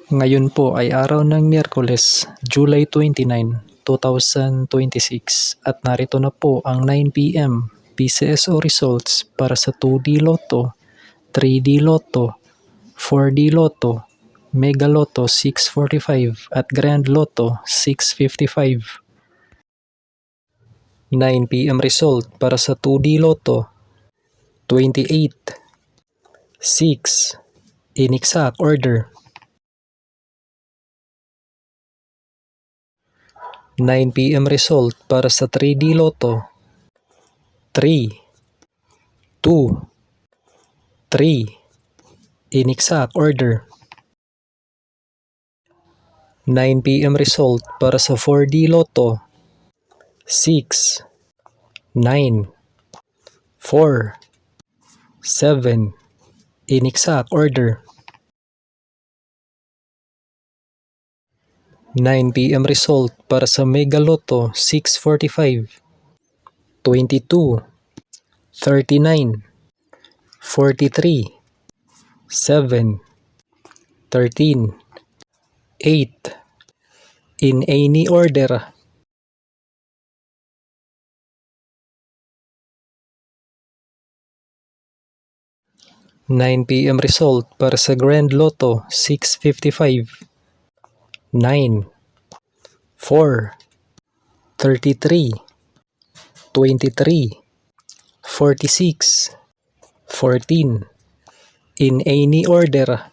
Ngayon po ay araw ng Miyerkules, July 29, 2026 at narito na po ang 9 p.m. PCSO results para sa 2D Lotto, 3D Lotto, 4D Lotto, Mega Lotto 645 at Grand Lotto 655. 9 p.m. result para sa 2D Lotto, 28, 6, in exact order. 9 p.m. result para sa 3D Lotto, 3, 2, 3, in exact order. 9 p.m. result para sa 4D Lotto, 6, 9, 4, 7, in exact order. 9 p.m. result para sa Mega Lotto 645, 22, 39, 43, 7, 13, 8, in any order. 9 p.m. result para sa Grand Lotto 655, 9, 4, 33, 23, 46, 14, in any order.